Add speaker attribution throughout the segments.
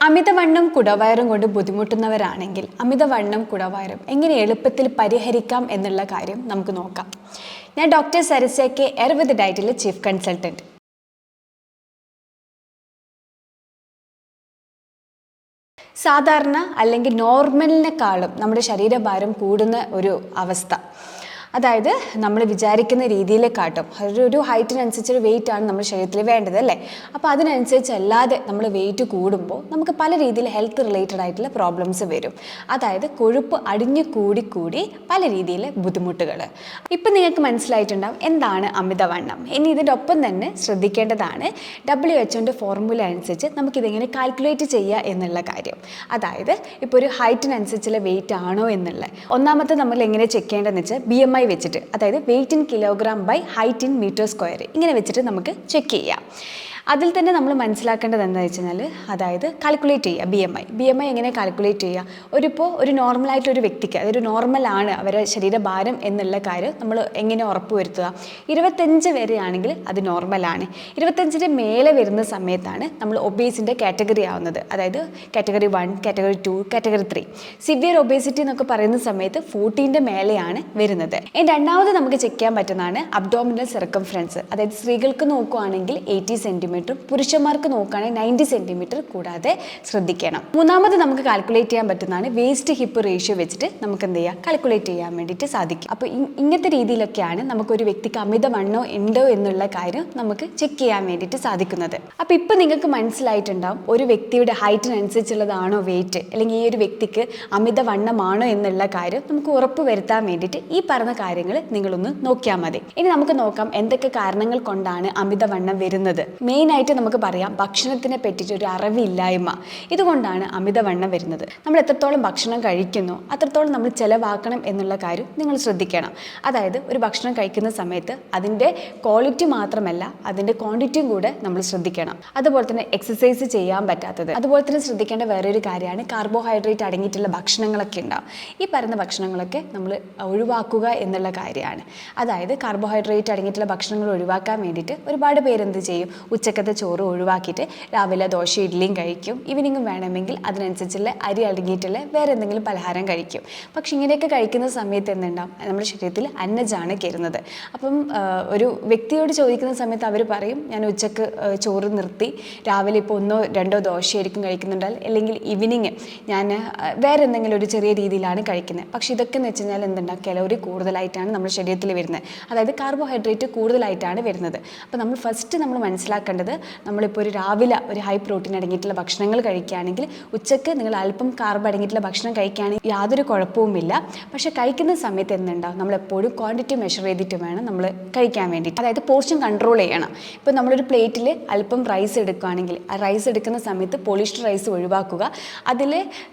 Speaker 1: അമിതവണ്ണം കുടവയറും കൊണ്ട് ബുദ്ധിമുട്ടുന്നവരാണെങ്കിൽ അമിതവണ്ണം കുടവയറും എങ്ങനെ എളുപ്പത്തിൽ പരിഹരിക്കാം എന്നുള്ള കാര്യം നമുക്ക് നോക്കാം. ഞാൻ doctor Sarasya K, Ayurveda ഡയറ്റിലെ chief consultant. സാധാരണ അല്ലെങ്കിൽ നോർമലിനെക്കാളും നമ്മുടെ ശരീരഭാരം കൂടുന്ന ഒരു അവസ്ഥ, അതായത് നമ്മൾ വിചാരിക്കുന്ന രീതിയിലേക്കാട്ടും ഒരു ഹൈറ്റിനനുസരിച്ചൊരു വെയിറ്റാണ് നമ്മുടെ ശരീരത്തിൽ വേണ്ടത് അല്ലേ. അപ്പോൾ അതിനനുസരിച്ചല്ലാതെ നമ്മൾ വെയിറ്റ് കൂടുമ്പോൾ നമുക്ക് പല രീതിയിൽ ഹെൽത്ത് റിലേറ്റഡ് ആയിട്ടുള്ള പ്രോബ്ലംസ് വരും. അതായത് കൊഴുപ്പ് അടിഞ്ഞു കൂടി പല രീതിയിലെ ബുദ്ധിമുട്ടുകൾ. ഇപ്പം നിങ്ങൾക്ക് മനസ്സിലായിട്ടുണ്ടാവും എന്താണ് അമിതവണ്ണം. ഇനി ഇതിൻ്റെ ഒപ്പം തന്നെ ശ്രദ്ധിക്കേണ്ടതാണ് WHO ഫോർമുല അനുസരിച്ച് നമുക്കിതെങ്ങനെ കാൽക്കുലേറ്റ് ചെയ്യുക എന്നുള്ള കാര്യം. അതായത് ഇപ്പോൾ ഒരു ഹൈറ്റിനനുസരിച്ചുള്ള വെയിറ്റ് ആണോ എന്നുള്ള ഒന്നാമത്തെ നമ്മൾ എങ്ങനെ ചെക്ക് ചെയ്യേണ്ടതെന്ന് വെച്ചാൽ BMI വെച്ചിട്ട്, അതായത് weight in kilogram by height in metre square, ഇങ്ങനെ വെച്ചിട്ട് നമുക്ക് ചെക്ക് ചെയ്യാം. അതിൽ തന്നെ നമ്മൾ മനസ്സിലാക്കേണ്ടത് എന്താണെന്ന് വെച്ച് കഴിഞ്ഞാൽ, അതായത് കാൽക്കുലേറ്റ് ചെയ്യുക BMI എങ്ങനെ കാൽക്കുലേറ്റ് ചെയ്യുക. ഒരു നോർമലായിട്ടൊരു വ്യക്തിക്ക്, അതൊരു നോർമലാണ് അവരുടെ ശരീരഭാരം എന്നുള്ള കാര്യം നമ്മൾ എങ്ങനെ ഉറപ്പ് വരുത്തുക. 25 വരെയാണെങ്കിൽ അത് നോർമലാണ്. 25-ന് മേലെ വരുന്ന സമയത്താണ് നമ്മൾ ഒബേസിൻ്റെ കാറ്റഗറി ആവുന്നത്. അതായത് category 1, category 2, category 3. Severe obesity എന്നൊക്കെ പറയുന്ന സമയത്ത് 14-ൻ്റെ മേലെയാണ് വരുന്നത്. ഇനി രണ്ടാമത് നമുക്ക് ചെക്ക് ചെയ്യാൻ പറ്റുന്നതാണ് അബ്ഡോമിനൽ സർക്കംഫറൻസ്. അതായത് സ്ത്രീകൾക്ക് നോക്കുകയാണെങ്കിൽ 80 സെൻറ്റിമീറ്റർ, പുരുഷന്മാർക്ക് നോക്കുകയാണെങ്കിൽ 90 സെൻറ്റിമീറ്റർ കൂടാതെ ശ്രദ്ധിക്കണം. മൂന്നാമത് നമുക്ക് കാൽക്കുലേറ്റ് ചെയ്യാൻ പറ്റുന്നതാണ് വേസ്റ്റ് ഹിപ്പ് റേഷ്യോ വെച്ചിട്ട് നമുക്ക് എന്ത് ചെയ്യാം, കാൽക്കുലേറ്റ് ചെയ്യാൻ വേണ്ടിയിട്ട് സാധിക്കും. അപ്പോൾ ഇങ്ങനത്തെ രീതിയിലൊക്കെയാണ് നമുക്കൊരു വ്യക്തിക്ക് അമിതവണ്ണോ ഉണ്ടോ എന്നുള്ള കാര്യം നമുക്ക് ചെക്ക് ചെയ്യാൻ വേണ്ടിയിട്ട് സാധിക്കുന്നത്. അപ്പോൾ ഇപ്പോൾ നിങ്ങൾക്ക് മനസ്സിലായിട്ടുണ്ടാവും ഒരു വ്യക്തിയുടെ ഹൈറ്റിനനുസരിച്ചുള്ളതാണോ വെയിറ്റ്, അല്ലെങ്കിൽ ഈ ഒരു വ്യക്തിക്ക് അമിതവണ്ണമാണോ എന്നുള്ള കാര്യം നമുക്ക് ഉറപ്പ് വരുത്താൻ വേണ്ടിയിട്ട് ഈ പറഞ്ഞ കാര്യങ്ങൾ നിങ്ങളൊന്ന് നോക്കിയാൽ മതി. ഇനി നമുക്ക് നോക്കാം എന്തൊക്കെ കാരണങ്ങൾ കൊണ്ടാണ് അമിതവണ്ണം വരുന്നത്. മെയിനായിട്ട് നമുക്ക് പറയാം ഭക്ഷണത്തിനെ പറ്റിയിട്ട് ഒരു അറിവില്ലായ്മ. ഇതുകൊണ്ടാണ് അമിതവണ്ണം വരുന്നത്. നമ്മൾ എത്രത്തോളം ഭക്ഷണം കഴിക്കുന്നു അത്രത്തോളം നമ്മൾ ചിലവാക്കണം എന്നുള്ള കാര്യം നിങ്ങൾ ശ്രദ്ധിക്കണം. അതായത് ഒരു ഭക്ഷണം കഴിക്കുന്ന സമയത്ത് അതിൻ്റെ ക്വാളിറ്റി മാത്രമല്ല അതിൻ്റെ ക്വാണ്ടിറ്റിയും കൂടെ നമ്മൾ ശ്രദ്ധിക്കണം. അതുപോലെ തന്നെ എക്സസൈസ് ചെയ്യാൻ പറ്റാത്തത്. അതുപോലെ തന്നെ ശ്രദ്ധിക്കേണ്ട വേറൊരു കാര്യമാണ് കാർബോഹൈഡ്രേറ്റ് അടങ്ങിയിട്ടുള്ള ഭക്ഷണങ്ങളൊക്കെ ഉണ്ടാവും. ഈ പറയുന്ന ഭക്ഷണങ്ങളൊക്കെ നമ്മൾ ഒഴിവാക്കുക എന്നുള്ള കാര്യമാണ്. അതായത് കാർബോഹൈഡ്രേറ്റ് അടങ്ങിയിട്ടുള്ള ഭക്ഷണങ്ങൾ ഒഴിവാക്കാൻ വേണ്ടിയിട്ട് ഒരുപാട് പേരെന്ത് ചെയ്യും, ഉച്ചക്കത്തെ ചോറ് ഒഴിവാക്കിയിട്ട് രാവിലെ ദോശ ഇഡ്ഡലിയും കഴിക്കും. ഈവനിങ്ങും വേണമെങ്കിൽ അതിനനുസരിച്ചുള്ള അരി അടങ്ങിയിട്ടുള്ള വേറെ എന്തെങ്കിലും പലഹാരം കഴിക്കും. പക്ഷെ ഇങ്ങനെയൊക്കെ കഴിക്കുന്ന സമയത്ത് എന്തുണ്ടാവും, നമ്മുടെ ശരീരത്തിൽ അന്നജമാണ് കയറുന്നത്. അപ്പം ഒരു വ്യക്തിയോട് ചോദിക്കുന്ന സമയത്ത് അവർ പറയും ഞാൻ ഉച്ചക്ക് ചോറ് നിർത്തി രാവിലെ ഇപ്പോൾ 1-2 ദോശയായിരിക്കും കഴിക്കുന്നുണ്ടാൽ, അല്ലെങ്കിൽ ഈവനിങ് ഞാൻ വേറെ എന്തെങ്കിലും ഒരു ചെറിയ രീതിയിലാണ് കഴിക്കുന്നത്. പക്ഷെ ഇതൊക്കെ എന്ന് വെച്ച് കഴിഞ്ഞാൽ എന്തുണ്ടാവും, കലോറി കൂടുതലായിട്ടാണ് നമ്മുടെ ശരീരത്തിൽ വരുന്നത്. അതായത് കാർബോഹൈഡ്രേറ്റ് കൂടുതലായിട്ടാണ് വരുന്നത്. അപ്പോൾ നമ്മൾ ഫസ്റ്റ് നമ്മൾ മനസ്സിലാക്കേണ്ടത്, നമ്മളിപ്പോൾ ഒരു രാവിലെ ഒരു ഹൈ പ്രോട്ടീൻ അടങ്ങിയിട്ടുള്ള ഭക്ഷണങ്ങൾ കഴിക്കുകയാണെങ്കിൽ ഉച്ചക്ക് നിങ്ങൾ അല്പം കാർബ് അടങ്ങിയിട്ടുള്ള ഭക്ഷണം കഴിക്കുകയാണെങ്കിൽ യാതൊരു കുഴപ്പവുമില്ല. പക്ഷെ കഴിക്കുന്ന സമയത്ത് എന്തുണ്ടാവും, നമ്മളെപ്പോഴും ക്വാണ്ടിറ്റി മെഷർ ചെയ്തിട്ട് വേണം നമ്മൾ കഴിക്കാൻ വേണ്ടിയിട്ട്. അതായത് പോർഷൻ കൺട്രോൾ ചെയ്യണം. ഇപ്പോൾ നമ്മളൊരു പ്ലേറ്റിൽ അല്പം റൈസ് എടുക്കുകയാണെങ്കിൽ ആ റൈസ് എടുക്കുന്ന സമയത്ത് പോളിഷ്ഡ് റൈസ് ഒഴിവാക്കുക. അതിൽ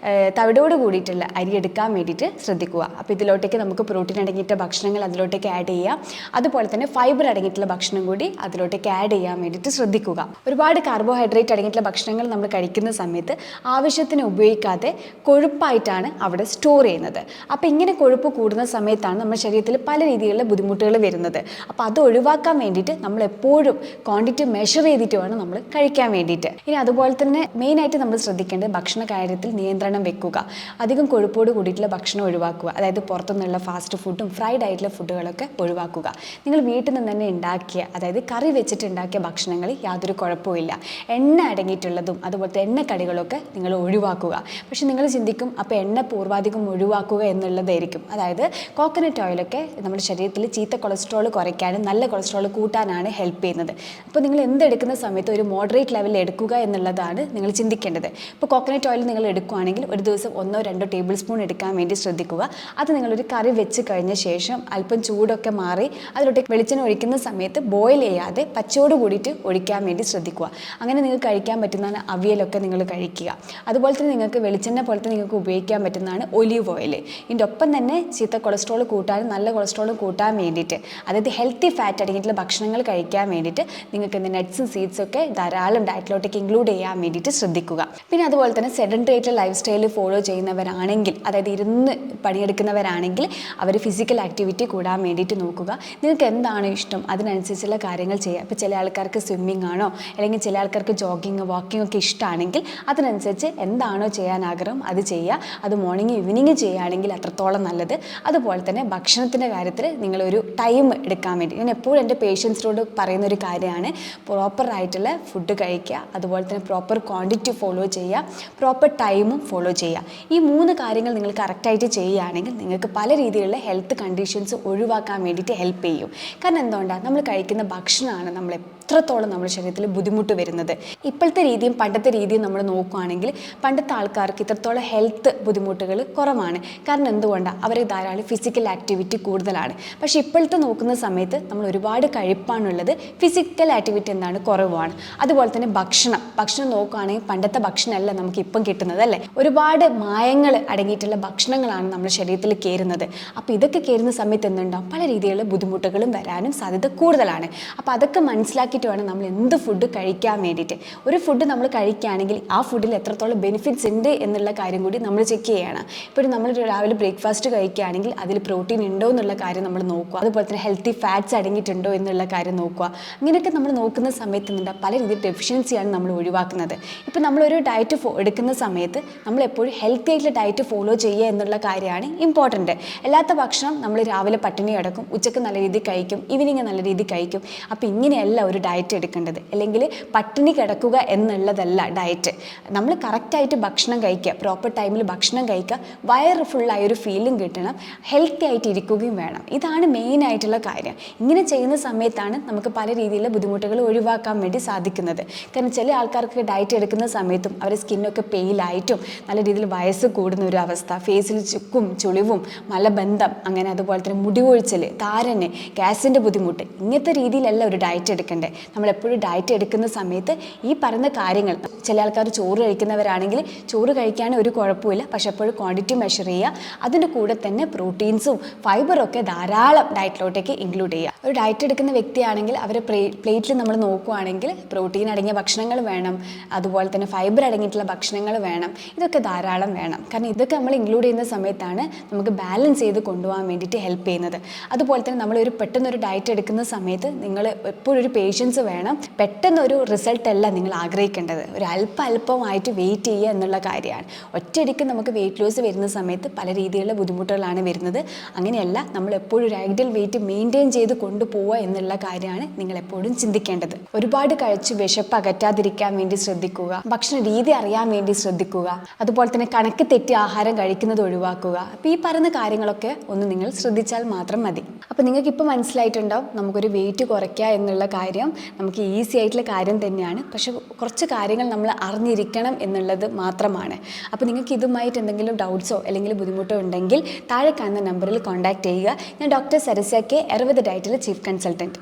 Speaker 1: തവിടോട് കൂടിയിട്ടുള്ള അരി എടുക്കാൻ വേണ്ടിയിട്ട് ശ്രദ്ധിക്കുക. അപ്പോൾ ഇതിലോട്ടേക്ക് നമുക്ക് പ്രോട്ടീൻ അടങ്ങിയിട്ട ഭക്ഷണങ്ങൾ അതിലോട്ടേക്ക് ആഡ് ചെയ്യാം. അതുപോലെ തന്നെ ഫൈബർ അടങ്ങിയിട്ടുള്ള ഭക്ഷണം കൂടി അതിലോട്ടേക്ക് ആഡ് ചെയ്യാൻ വേണ്ടിയിട്ട് ശ്രദ്ധിക്കുക. ഒരുപാട് കാർബോഹൈഡ്രേറ്റ് അടങ്ങിയിട്ടുള്ള ഭക്ഷണങ്ങൾ നമ്മൾ കഴിക്കുന്ന സമയത്ത് ആവശ്യത്തിന് ഉപയോഗിക്കാതെ കൊഴുപ്പായിട്ടാണ് അവിടെ സ്റ്റോർ ചെയ്യുന്നത്. അപ്പോൾ ഇങ്ങനെ കൊഴുപ്പ് കൂടുന്ന സമയത്താണ് നമ്മുടെ ശരീരത്തിൽ പല രീതിയിലുള്ള ബുദ്ധിമുട്ടുകൾ വരുന്നത്. അപ്പോൾ അത് ഒഴിവാക്കാൻ വേണ്ടിയിട്ട് നമ്മൾ എപ്പോഴും ക്വാണ്ടിറ്റി മെഷർ ചെയ്തിട്ട് വേണം നമ്മൾ കഴിക്കാൻ വേണ്ടിയിട്ട്. ഇനി അതുപോലെ തന്നെ മെയിനായിട്ട് നമ്മൾ ശ്രദ്ധിക്കേണ്ടത് ഭക്ഷണ കാര്യത്തിൽ നിയന്ത്രണം വെക്കുക. അധികം കൊഴുപ്പോട് കൂടിയിട്ടുള്ള ഭക്ഷണം ഒഴിവാക്കുക. അതായത് പുറത്തുനിന്നുള്ള ഫാസ്റ്റ് ഫുഡും ഫ്രൈഡ് ആയിട്ടുള്ള ഫുഡുകളൊക്കെ ഒഴിവാക്കുക. നിങ്ങൾ വീട്ടിൽ നിന്ന് തന്നെ ഉണ്ടാക്കിയ, അതായത് കറി വെച്ചിട്ട് ഉണ്ടാക്കിയ ഭക്ഷണങ്ങൾ യാതൊരു കുഴപ്പമില്ല. എണ്ണ അടങ്ങിയിട്ടുള്ളതും അതുപോലത്തെ എണ്ണക്കടികളൊക്കെ നിങ്ങൾ ഒഴിവാക്കുക. പക്ഷെ നിങ്ങൾ ചിന്തിക്കും അപ്പോൾ എണ്ണ പൂർവാധികം ഒഴിവാക്കുക എന്നുള്ളതായിരിക്കും. അതായത് കോക്കനട്ട് ഓയിലൊക്കെ നമ്മുടെ ശരീരത്തിൽ ചീത്ത കൊളസ്ട്രോൾ കുറയ്ക്കാനും നല്ല കൊളസ്ട്രോൾ കൂട്ടാനാണ് ഹെൽപ്പ് ചെയ്യുന്നത്. അപ്പോൾ നിങ്ങൾ എന്തെടുക്കുന്ന സമയത്ത് ഒരു മോഡറേറ്റ് ലെവലിൽ എടുക്കുക എന്നുള്ളതാണ് നിങ്ങൾ ചിന്തിക്കേണ്ടത്. ഇപ്പോൾ കോക്കനട്ട് ഓയിൽ നിങ്ങൾ എടുക്കുകയാണെങ്കിൽ ഒരു ദിവസം 1-2 ടേബിൾ സ്പൂൺ എടുക്കാൻ വേണ്ടി ശ്രദ്ധിക്കുക. അത് നിങ്ങളൊരു കറി വെച്ച് കഴിഞ്ഞ ശേഷം അല്പം ചൂടൊക്കെ മാറി അതിലോട്ട് വെളിച്ചെണ്ണ ഒഴിക്കുന്ന സമയത്ത് ബോയിൽ ചെയ്യാതെ പച്ചയോട് കൂടിയിട്ട് ഒഴിക്കാൻ വേണ്ടി ശ്രദ്ധിക്കുക. അങ്ങനെ നിങ്ങൾക്ക് കഴിക്കാൻ പറ്റുന്നതാണ് അവിയലൊക്കെ നിങ്ങൾ കഴിക്കുക. അതുപോലെ തന്നെ നിങ്ങൾക്ക് വെളിച്ചെണ്ണ പോലത്തെ നിങ്ങൾക്ക് ഉപയോഗിക്കാൻ പറ്റുന്നതാണ് ഒലീവ് ഓയിൽ. ഇതിൻ്റെ ഒപ്പം തന്നെ ചീത്ത കൊളസ്ട്രോൾ കൂട്ടാനും നല്ല കൊളസ്ട്രോൾ കൂട്ടാൻ വേണ്ടിയിട്ട്, അതായത് ഹെൽത്തി ഫാറ്റ് അടങ്ങിയിട്ടുള്ള ഭക്ഷണങ്ങൾ കഴിക്കാൻ വേണ്ടിയിട്ട് നിങ്ങൾക്ക് നട്ട്സും സീഡ്സും ഒക്കെ ധാരാളം ഡയറ്റിലോട്ടേക്ക് ഇൻക്ലൂഡ് ചെയ്യാൻ വേണ്ടിയിട്ട് ശ്രദ്ധിക്കുക. പിന്നെ അതുപോലെ തന്നെ സെഡൻറ്ററി ആയിട്ടുള്ള ലൈഫ് സ്റ്റൈൽ ഫോളോ ചെയ്യുന്നവരാണെങ്കിൽ, അതായത് ഇരുന്ന് പണിയെടുക്കുന്നവരാണെങ്കിൽ അവർ ഫിസിക്കൽ ആക്ടിവിറ്റി കൂടാൻ വേണ്ടിയിട്ട് നോക്കുക. നിങ്ങൾക്ക് എന്താണ് ഇഷ്ടം അതിനനുസരിച്ചുള്ള കാര്യങ്ങൾ ചെയ്യുക. ഇപ്പോൾ ചില ആൾക്കാർക്ക് സ്വിമ്മിങ് റണ്ണിങ് ആണോ അല്ലെങ്കിൽ ചില ആൾക്കാർക്ക് ജോഗിങ് വാക്കിംഗ് ഒക്കെ ഇഷ്ടമാണെങ്കിൽ അതിനനുസരിച്ച് എന്താണോ ചെയ്യാൻ ആഗ്രഹം അത് ചെയ്യുക. അത് മോർണിംഗ് ഈവനിങ് ചെയ്യുകയാണെങ്കിൽ അത്രത്തോളം നല്ലത്. അതുപോലെ തന്നെ ഭക്ഷണത്തിൻ്റെ കാര്യത്തിൽ നിങ്ങളൊരു ടൈം എടുക്കാൻ വേണ്ടി ഞാൻ എപ്പോഴും എൻ്റെ പേഷ്യൻസിനോട് പറയുന്നൊരു കാര്യമാണ്, പ്രോപ്പറായിട്ടുള്ള ഫുഡ് കഴിക്കുക, അതുപോലെ തന്നെ പ്രോപ്പർ ക്വാണ്ടിറ്റി ഫോളോ ചെയ്യുക, പ്രോപ്പർ ടൈമും ഫോളോ ചെയ്യുക. ഈ 3 കാര്യങ്ങൾ നിങ്ങൾ കറക്റ്റായിട്ട് ചെയ്യുകയാണെങ്കിൽ നിങ്ങൾക്ക് പല രീതിയിലുള്ള ഹെൽത്ത് കണ്ടീഷൻസ് ഒഴിവാക്കാൻ വേണ്ടിയിട്ട് ഹെൽപ്പ് ചെയ്യും. കാരണം എന്തുകൊണ്ടാണ്, നമ്മൾ കഴിക്കുന്ന ഭക്ഷണമാണ് നമ്മൾ എത്രത്തോളം നമ്മുടെ ശരീരത്തിൽ ബുദ്ധിമുട്ട് വരുന്നത്. ഇപ്പോഴത്തെ രീതിയും പണ്ടത്തെ രീതിയും നമ്മൾ നോക്കുകയാണെങ്കിൽ പണ്ടത്തെ ആൾക്കാർക്ക് ഇത്രത്തോളം ഹെൽത്ത് ബുദ്ധിമുട്ടുകൾ കുറവാണ്. കാരണം എന്തുകൊണ്ടാണ്, അവർ ധാരാളം ഫിസിക്കൽ ആക്ടിവിറ്റി കൂടുതലാണ്. പക്ഷേ ഇപ്പോഴത്തെ നോക്കുന്ന സമയത്ത് നമ്മൾ ഒരുപാട് കഴിപ്പാണുള്ളത്, ഫിസിക്കൽ ആക്ടിവിറ്റി എന്താണ് കുറവാണ്. അതുപോലെ തന്നെ ഭക്ഷണം നോക്കുകയാണെങ്കിൽ പണ്ടത്തെ ഭക്ഷണമല്ല നമുക്ക് ഇപ്പം കിട്ടുന്നത് അല്ലേ. ഒരുപാട് മായങ്ങൾ അടങ്ങിയിട്ടുള്ള ഭക്ഷണങ്ങളാണ് നമ്മുടെ ശരീരത്തിൽ കയറുന്നത്. അപ്പോൾ ഇതൊക്കെ കയറുന്ന സമയത്ത് എന്തുണ്ടാവും, പല രീതിയിലുള്ള ബുദ്ധിമുട്ടുകളും വരാനും സാധ്യത കൂടുതലാണ്. അപ്പോൾ അതൊക്കെ മനസ്സിലാക്കിയിട്ട് വേണം നമ്മൾ എന്ത് ഫുഡ് കഴിക്കാൻ വേണ്ടിയിട്ട്. ഒരു ഫുഡ് നമ്മൾ കഴിക്കുകയാണെങ്കിൽ ആ ഫുഡിൽ എത്രത്തോളം ബെനിഫിറ്റ്സ് ഉണ്ട് എന്നുള്ള കാര്യം കൂടി നമ്മൾ ചെക്ക് ചെയ്യണം. ഇപ്പോൾ നമ്മൾ രാവിലെ ബ്രേക്ക്ഫാസ്റ്റ് കഴിക്കുകയാണെങ്കിൽ അതിൽ പ്രോട്ടീൻ ഉണ്ടോ എന്നുള്ള കാര്യം നമ്മൾ നോക്കുക. അതുപോലെ തന്നെ ഹെൽത്തി ഫാറ്റ്സ് അടങ്ങിയിട്ടുണ്ടോ എന്നുള്ള കാര്യം നോക്കുക. ഇങ്ങനെയൊക്കെ നമ്മൾ നോക്കുന്ന സമയത്ത് എന്താ പല രീതിയിൽ ഡെഫിഷ്യൻസിയാണ് നമ്മൾ ഒഴിവാക്കുന്നത്. ഇപ്പോൾ നമ്മളൊരു ഡയറ്റ് എടുക്കുന്ന സമയത്ത് നമ്മൾ എപ്പോഴും ഹെൽത്തി ആയിട്ടുള്ള ഡയറ്റ് ഫോളോ ചെയ്യുക എന്നുള്ള കാര്യമാണ് ഇമ്പോർട്ടൻറ്റ്. അല്ലാത്ത ഭക്ഷണം നമ്മൾ രാവിലെ പട്ടിണി കിടക്കും, ഉച്ചക്ക് നല്ല രീതിയിൽ കഴിക്കും, ഈവനിങ് നല്ല രീതിയിൽ കഴിക്കും. അപ്പോൾ ഇങ്ങനെയല്ല ഒരു ഡയറ്റ് എടുക്കേണ്ടത്. അല്ലെങ്കിൽ പട്ടിണി കിടക്കുക എന്നുള്ളതല്ല ഡയറ്റ്. നമ്മൾ കറക്റ്റായിട്ട് ഭക്ഷണം കഴിക്കുക, പ്രോപ്പർ ടൈമിൽ ഭക്ഷണം കഴിക്കുക, വയറ് ഫുള്ളായൊരു ഫീലും കിട്ടണം, ഹെൽത്തി ആയിട്ട് ഇരിക്കുകയും വേണം. ഇതാണ് മെയിൻ ആയിട്ടുള്ള കാര്യം. ഇങ്ങനെ ചെയ്യുന്ന സമയത്താണ് നമുക്ക് പല രീതിയിലുള്ള ബുദ്ധിമുട്ടുകൾ ഒഴിവാക്കാൻ വേണ്ടി സാധിക്കുന്നത്. കാരണം ചില ആൾക്കാർക്ക് ഡയറ്റ് എടുക്കുന്ന സമയത്തും അവരുടെ സ്കിന്നൊക്കെ പെയിലായിട്ടും നല്ല രീതിയിൽ വയസ്സ് കൂടുന്ന ഒരു അവസ്ഥ, ഫേസിൽ ചുക്കും ചുളിവും മലബന്ധം, അങ്ങനെ അതുപോലെ തന്നെ മുടി കൊഴിച്ചൽ, താരന്, ഗ്യാസിൻ്റെ ബുദ്ധിമുട്ട്, ഇങ്ങനത്തെ രീതിയിലല്ല ഒരു ഡയറ്റ് എടുക്കേണ്ടത്. നമ്മളെപ്പോഴും ഡയറ്റ് എടുക്കുന്ന സമയത്ത് ഈ പറയുന്ന കാര്യങ്ങൾ, ചില ആൾക്കാർ ചോറ് കഴിക്കുന്നവരാണെങ്കിൽ ചോറ് കഴിക്കാൻ ഒരു കുഴപ്പമില്ല, പക്ഷെ എപ്പോഴും ക്വാണ്ടിറ്റി മെഷർ ചെയ്യുക. അതിൻ്റെ കൂടെ തന്നെ പ്രോട്ടീൻസും ഫൈബറും ഒക്കെ ധാരാളം ഡയറ്റിലോട്ടേക്ക് ഇൻക്ലൂഡ് ചെയ്യുക. ഒരു ഡയറ്റ് എടുക്കുന്ന വ്യക്തിയാണെങ്കിൽ അവരെ പ്ലേറ്റിൽ നമ്മൾ നോക്കുകയാണെങ്കിൽ പ്രോട്ടീൻ അടങ്ങിയ ഭക്ഷണങ്ങൾ വേണം, അതുപോലെ തന്നെ ഫൈബർ അടങ്ങിയിട്ടുള്ള ഭക്ഷണങ്ങൾ വേണം, ഇതൊക്കെ ധാരാളം വേണം. കാരണം ഇതൊക്കെ നമ്മൾ ഇൻക്ലൂഡ് ചെയ്യുന്ന സമയത്താണ് നമുക്ക് ബാലൻസ് ചെയ്ത് കൊണ്ടുപോകാൻ വേണ്ടിയിട്ട് ഹെൽപ്പ് ചെയ്യുന്നത്. അതുപോലെ തന്നെ നമ്മളൊരു പെട്ടെന്നൊരു ഡയറ്റ് എടുക്കുന്ന സമയത്ത് നിങ്ങൾ എപ്പോഴും ഒരു പേഷ്യൻസ് വേണം. പെട്ടെന്നൊരു റിസൾട്ട് അല്ല നിങ്ങൾ ആഗ്രഹിക്കേണ്ടത്, ഒരു അല്പമായിട്ട് വെയിറ്റ് ചെയ്യുക എന്നുള്ള കാര്യമാണ്. ഒറ്റയടിക്ക് നമുക്ക് വെയിറ്റ് ലോസ് വരുന്ന സമയത്ത് പല രീതിയിലുള്ള ബുദ്ധിമുട്ടുകളാണ് വരുന്നത്. അങ്ങനെയല്ല, നമ്മൾ എപ്പോഴും ഒരു ഐഡിയൽ വെയിറ്റ് മെയിൻറ്റെയിൻ ചെയ്ത് കൊണ്ടുപോവുക എന്നുള്ള കാര്യമാണ് നിങ്ങൾ എപ്പോഴും ചിന്തിക്കേണ്ടത്. ഒരുപാട് കഴിച്ച് വിശപ്പ് അകറ്റാതിരിക്കാൻ വേണ്ടി ശ്രദ്ധിക്കുക, ഭക്ഷണ രീതി അറിയാൻ വേണ്ടി ശ്രദ്ധിക്കുക, അതുപോലെ തന്നെ കണക്ക് തെറ്റി ആഹാരം കഴിക്കുന്നത് ഒഴിവാക്കുക. അപ്പോൾ ഈ പറയുന്ന കാര്യങ്ങളൊക്കെ ഒന്ന് നിങ്ങൾ ശ്രദ്ധിച്ചാൽ മാത്രം മതി. അപ്പോൾ നിങ്ങൾക്ക് ഇപ്പോൾ മനസ്സിലായിട്ടുണ്ടാവും നമുക്കൊരു വെയിറ്റ് കുറയ്ക്കുക എന്നുള്ള കാര്യം നമുക്ക് ഈസി ആയിട്ടുള്ള കാര്യം തന്നെയാണ്. പക്ഷെ കുറച്ച് കാര്യങ്ങൾ നമ്മൾ അറിഞ്ഞിരിക്കണം എന്നുള്ളത് മാത്രമാണ്. അപ്പോൾ നിങ്ങൾക്ക് ഇതുമായിട്ട് എന്തെങ്കിലും ഡൗട്ട്സോ അല്ലെങ്കിൽ ബുദ്ധിമുട്ടോ ഉണ്ടെങ്കിൽ താഴെ കാണുന്ന നമ്പറിൽ കോൺടാക്ട് ചെയ്യുക. ഞാൻ doctor Sarasya K, 60 ഡയറ്റിലെ chief consultant.